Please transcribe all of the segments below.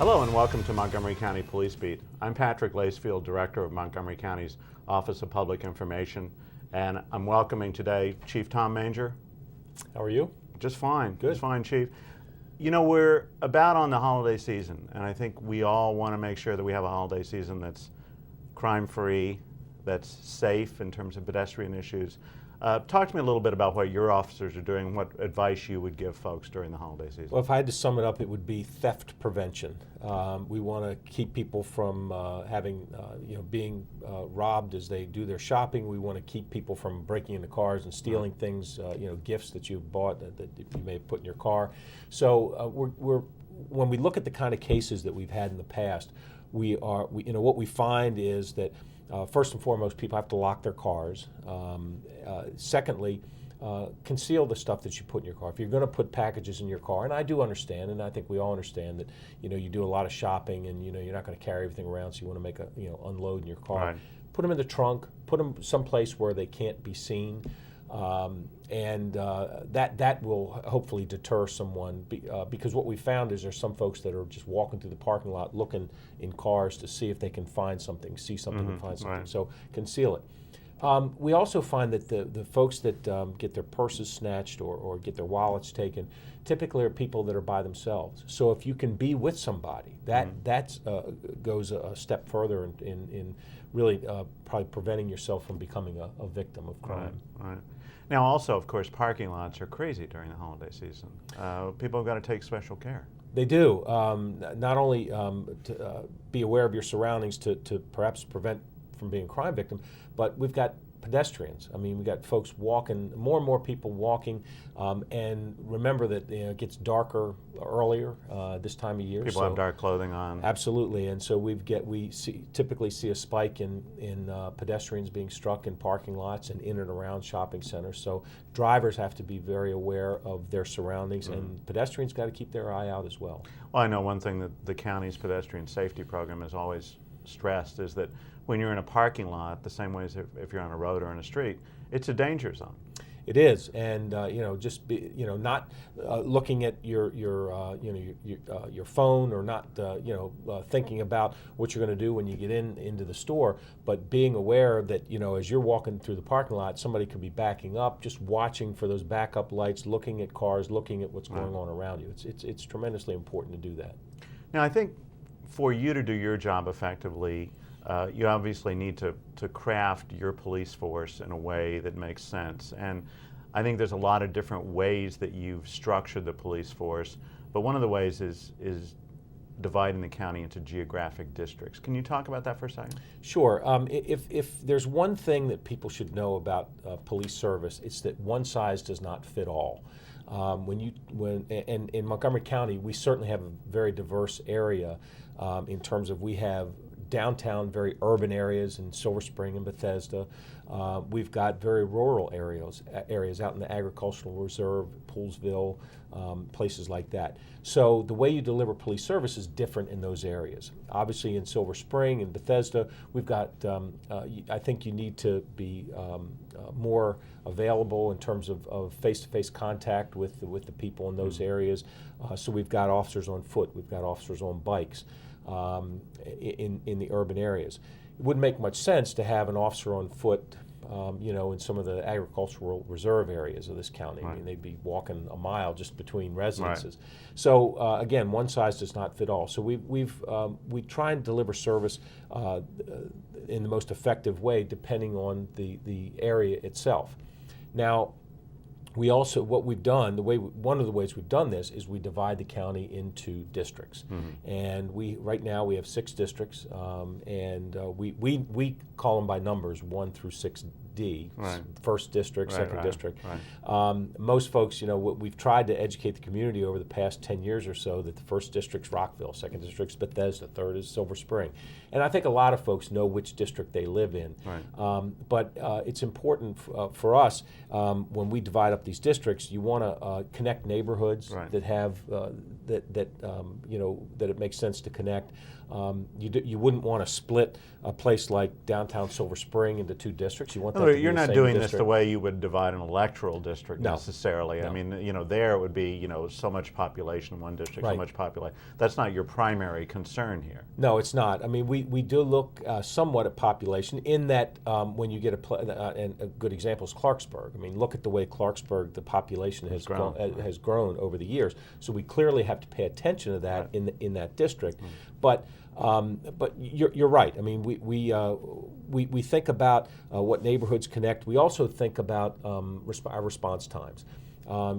Hello and welcome to Montgomery County Police Beat. I'm Patrick Lacefield, Director of Montgomery County's Office of Public Information, and I'm welcoming today Chief Tom Manger. How are you? Just fine. Good. Just fine, Chief. You know, we're about on the holiday season, and I think we all want to make sure that we have a holiday season that's crime-free, that's safe in terms of pedestrian issues. Talk to me a little bit about what your officers are doing, what advice you would give folks during the holiday season. Well, if I had to sum it up, it would be theft prevention. We want to keep people from being robbed as they do their shopping. We want to keep people from breaking into cars and stealing things, gifts that you bought that you may have put in your car. So when we look at the kind of cases that we've had in the past, what we find is that first and foremost, people have to lock their cars. Secondly, conceal the stuff that you put in your car. If you're going to put packages in your car, and I do understand, and I think we all understand that you do a lot of shopping, and you're not going to carry everything around, so you want to make unload in your car. Right. Put them in the trunk. Put them someplace where they can't be seen. That will hopefully deter someone because what we found is there's some folks that are just walking through the parking lot looking in cars to see if they can find something, see something, and find something. Right. So conceal it. We also find that the folks that get their purses snatched or get their wallets taken typically are people that are by themselves. So if you can be with somebody, that goes a step further in really probably preventing yourself from becoming a victim of crime. Right. Now also, of course, parking lots are crazy during the holiday season. People have got to take special care. They do. Not only to be aware of your surroundings to perhaps prevent from being a crime victim, but we've got pedestrians. I mean, we've got folks walking, more and more people walking, and remember that it gets darker earlier this time of year. People have dark clothing on. Absolutely, and so we typically see a spike in pedestrians being struck in parking lots and in and around shopping centers. So drivers have to be very aware of their surroundings, and pedestrians got to keep their eye out as well. Well, I know one thing that the county's pedestrian safety program has always stressed is that when you're in a parking lot, the same way as if you're on a road or in a street, it's a danger zone. It is, and just be, not looking at your phone or not thinking about what you're going to do when you get into the store, but being aware that as you're walking through the parking lot, somebody could be backing up, just watching for those backup lights, looking at cars, looking at what's going on around you. It's tremendously important to do that. Now, I think for you to do your job effectively, you obviously need to craft your police force in a way that makes sense. And I think there's a lot of different ways that you've structured the police force, but one of the ways is dividing the county into geographic districts. Can you talk about that for a second? Sure. If there's one thing that people should know about police service, it's that one size does not fit all. In Montgomery County, we certainly have a very diverse area in terms of we have downtown, very urban areas in Silver Spring and Bethesda. We've got very rural areas out in the agricultural reserve, Poolsville, places like that. So the way you deliver police service is different in those areas. Obviously in Silver Spring and Bethesda, we've got, I think you need to be more available in terms of face-to-face contact with the people in those areas. So we've got officers on foot, we've got officers on bikes. In the urban areas. It wouldn't make much sense to have an officer on foot, in some of the agricultural reserve areas of this county. Right. I mean, they'd be walking a mile just between residences. Right. So again, one size does not fit all. So we try and deliver service in the most effective way, depending on the area itself. Now, we also, what we've done, one of the ways we've done this is we divide the county into districts. Mm-hmm. And right now we have 6 districts, and we call them by numbers, 1 through 6D, right. First district, second district. Right. Most folks, we've tried to educate the community over the past 10 years or so that the first district's Rockville, second district's Bethesda, third is Silver Spring. And I think a lot of folks know which district they live in. Right. But it's important for us, when we divide up these districts, you want to connect neighborhoods right. that have that it makes sense to connect. You wouldn't want to split a place like downtown Silver Spring into two districts. You want that No, to be you're the not same doing this district. the way you would divide an electoral district No. necessarily. No. I mean, there it would be, so much population in one district, so Right. much population. That's not your primary concern here. No, it's not. I mean, we do look somewhat at population in that when you get and a good example is Clarksburg. I mean, look at the way Clarksburg, the population has grown over the years. So we clearly have to pay attention to that in that district. But you're right. I mean, we think about what neighborhoods connect. We also think about our response times.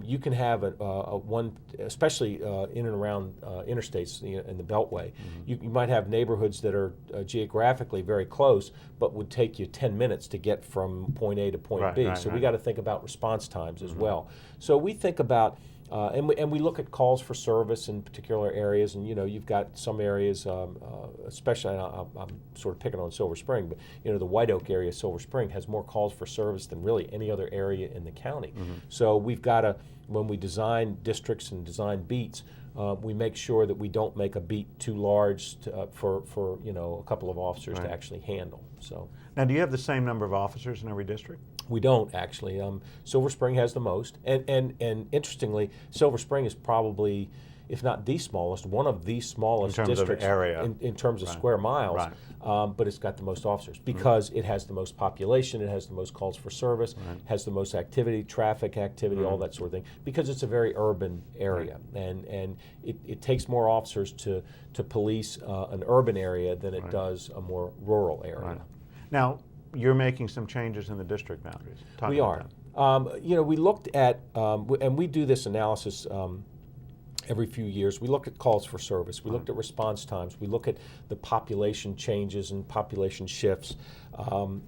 You can have one, especially in and around interstates in the Beltway. You might have neighborhoods that are geographically very close, but would take you 10 minutes to get from point A to point B. So we got to think about response times as well. So we think about. And we look at calls for service in particular areas, and you've got some areas, especially I'm sort of picking on Silver Spring, but the White Oak area, Silver Spring, has more calls for service than really any other area in the county. So we've got to, when we design districts and design beats, we make sure that we don't make a beat too large for a couple of officers to actually handle. So now, do you have the same number of officers in every district? We don't actually. Silver Spring has the most, and interestingly, Silver Spring is probably, if not the smallest, one of the smallest in terms districts of area, in terms of square miles. But it's got the most officers because it has the most population, it has the most calls for service, has the most activity, traffic activity, all that sort of thing. Because it's a very urban area, and it takes more officers to police an urban area than it does a more rural area. Now, you're making some changes in the district boundaries. We are. We looked at, and we do this analysis every few years. We look at calls for service. We looked at response times. We look at the population changes and population shifts. And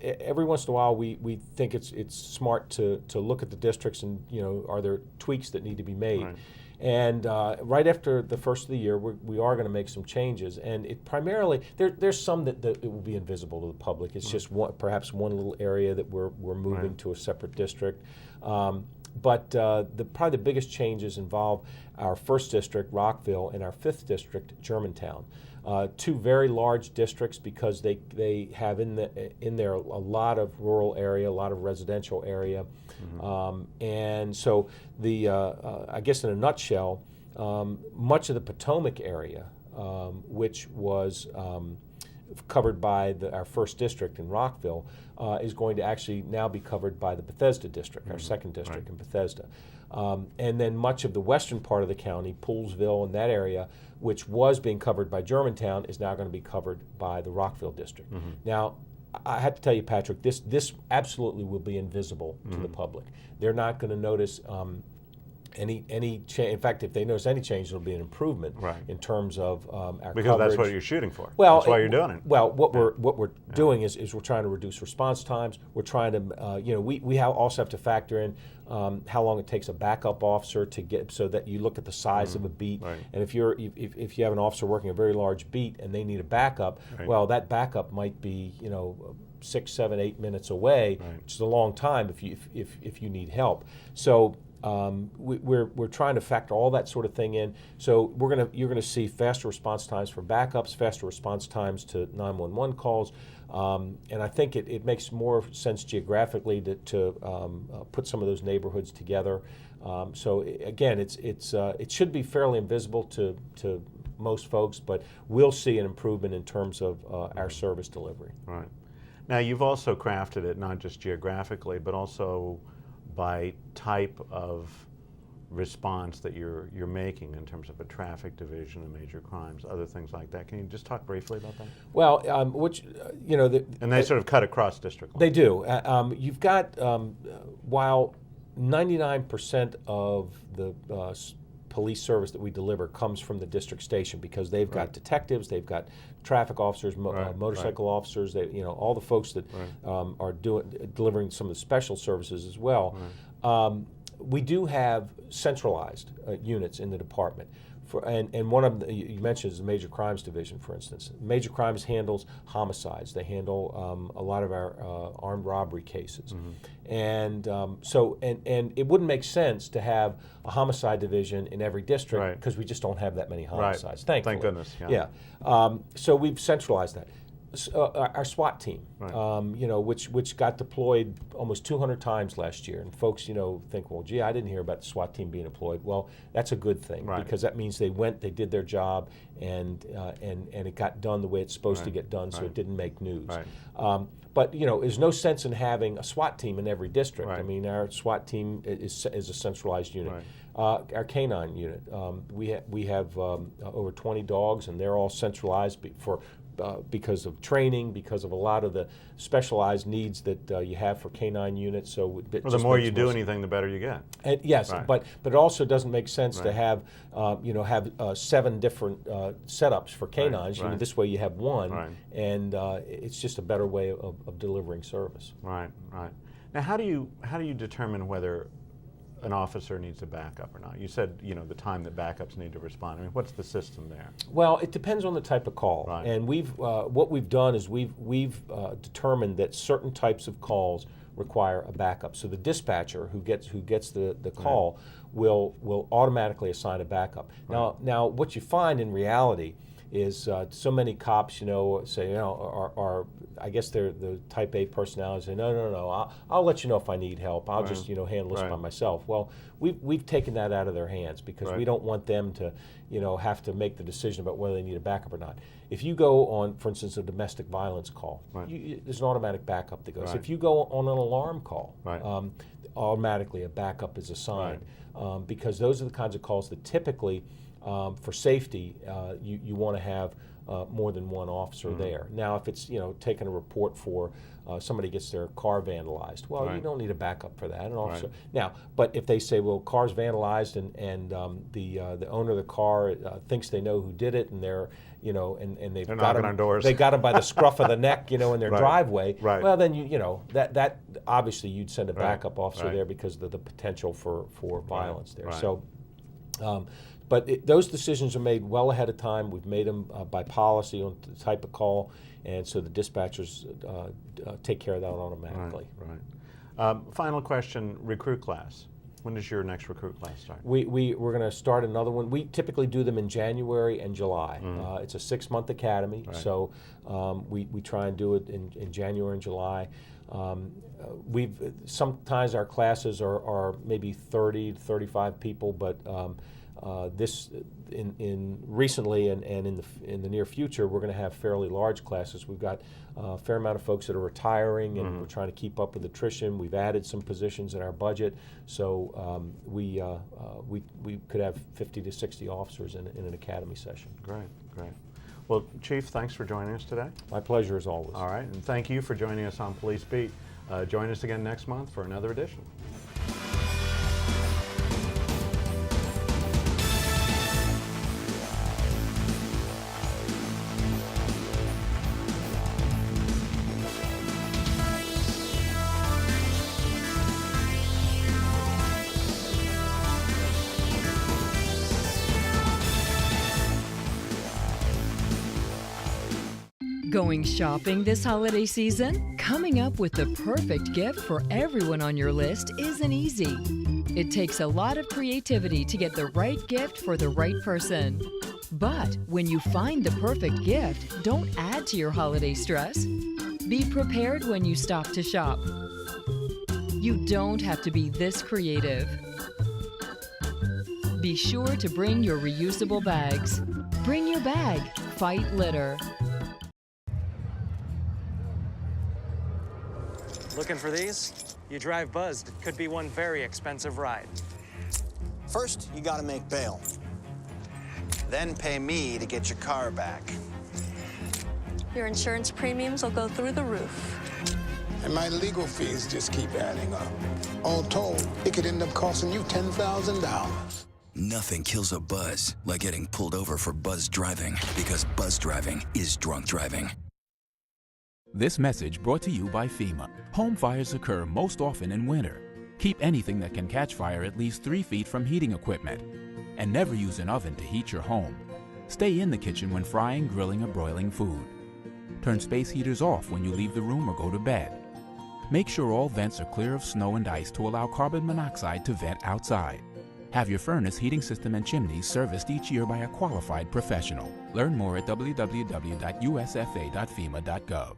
every once in a while, we think it's smart to look at the districts and, are there tweaks that need to be made? And right after the first of the year, we are going to make some changes. And it primarily, there's some that it will be invisible to the public. It's just perhaps one little area that we're moving to a separate district. But probably the biggest changes involve our first district, Rockville, and our fifth district, Germantown. Two very large districts because they have in there a lot of rural area, a lot of residential area. And so I guess in a nutshell, much of the Potomac area, which was covered by our first district in Rockville, is going to actually now be covered by the Bethesda district, our second district in Bethesda. And then much of the western part of the county, Poolesville and that area, which was being covered by Germantown, is now going to be covered by the Rockville district. Now, I have to tell you, Patrick, this absolutely will be invisible to the public. They're not going to notice any change. In fact, if they notice any change, it'll be an improvement in terms of our because coverage. that's what you're shooting for. Well, that's why you're doing it. Well, what we're doing is we're trying to reduce response times. We're trying to we also have to factor in how long it takes a backup officer to get, so that you look at the size of a beat. And if you have an officer working a very large beat and they need a backup, well, that backup might be 6, 7, 8 minutes away, which is a long time if you need help. So we're trying to factor all that sort of thing in. So you're gonna see faster response times for backups, faster response times to 911 calls, and I think it makes more sense geographically to put some of those neighborhoods together. So again, it should be fairly invisible to most folks, but we'll see an improvement in terms of our service delivery. Right. Now, you've also crafted it not just geographically, but also by type of response that you're making in terms of a traffic division and major crimes, other things like that. Can you just talk briefly about that? Well, and they sort of cut across district lines. They do. You've got while 99% of the police service that we deliver comes from the district station because they've got detectives, they've got traffic officers, motorcycle officers, all the folks that are delivering some of the special services as well. We do have centralized units in the department And one of you mentioned is the Major Crimes Division, for instance. Major Crimes handles homicides. They handle a lot of our armed robbery cases. And and it wouldn't make sense to have a homicide division in every district because we just don't have that many homicides. Thankfully. Thank goodness. Yeah. So we've centralized that. Our SWAT team, which got deployed almost 200 times last year, and folks, think, well, gee, I didn't hear about the SWAT team being deployed. Well, that's a good thing because that means they went, they did their job, and it got done the way it's supposed to get done, so it didn't make news. But there's no sense in having a SWAT team in every district. I mean, our SWAT team is a centralized unit. Our canine unit, we have over 20 dogs, and they're all centralized because of training, because of a lot of the specialized needs that you have for canine units. So the more you do anything, the better you get. And yes, but it also doesn't make sense to have 7 different setups for canines. This way you have one, and it's just a better way of delivering service. Right. Now, how do you determine whether an officer needs a backup or not? You said, the time that backups need to respond. I mean, what's the system there? Well, it depends on the type of call. And what we've done is we've determined that certain types of calls require a backup. So the dispatcher who gets the call will automatically assign a backup. Now, what you find in reality is so many cops, say, are I guess they're the type A personalities. Say, no, I'll let you know if I need help. I'll just, handle this by myself. Well, we've taken that out of their hands because we don't want them to, have to make the decision about whether they need a backup or not. If you go on, for instance, a domestic violence call, there's an automatic backup that goes. If you go on an alarm call, automatically a backup is assigned because those are the kinds of calls that typically, for safety, you want to have more than one officer there. Now, if it's taking a report for somebody gets their car vandalized, well, you don't need a backup for that. An officer now, but if they say, well, car's vandalized and the owner of the car thinks they know who did it, and they're and they've got him, on doors. They got him by the scruff of the neck, in their driveway. Well, then that obviously you'd send a backup officer there because of the potential for violence there. So. But those decisions are made well ahead of time. We've made them by policy on the type of call, and so the dispatchers take care of that automatically. Final question, recruit class. When does your next recruit class start? We're going to start another one. We typically do them in January and July. It's a 6-month academy, so we try and do it in January and July. Sometimes our classes are maybe 30 to 35 people, but this recently and in the near future, we're going to have fairly large classes. We've got a fair amount of folks that are retiring, and we're trying to keep up with attrition. We've added some positions in our budget, so we could have 50 to 60 officers in an academy session. Great. Well, Chief, thanks for joining us today. My pleasure as always. All right, and thank you for joining us on Police Beat. Join us again next month for another edition. Going shopping this holiday season? Coming up with the perfect gift for everyone on your list isn't easy. It takes a lot of creativity to get the right gift for the right person. But when you find the perfect gift, don't add to your holiday stress. Be prepared when you stop to shop. You don't have to be this creative. Be sure to bring your reusable bags. Bring your bag. Fight litter. Looking for these? You drive buzzed. It could be one very expensive ride. First, you gotta make bail. Then pay me to get your car back. Your insurance premiums will go through the roof. And my legal fees just keep adding up. All told, it could end up costing you $10,000. Nothing kills a buzz like getting pulled over for buzz driving, because buzz driving is drunk driving. This message brought to you by FEMA. Home fires occur most often in winter. Keep anything that can catch fire at least 3 feet from heating equipment. And never use an oven to heat your home. Stay in the kitchen when frying, grilling, or broiling food. Turn space heaters off when you leave the room or go to bed. Make sure all vents are clear of snow and ice to allow carbon monoxide to vent outside. Have your furnace, heating system, and chimneys serviced each year by a qualified professional. Learn more at www.usfa.fema.gov.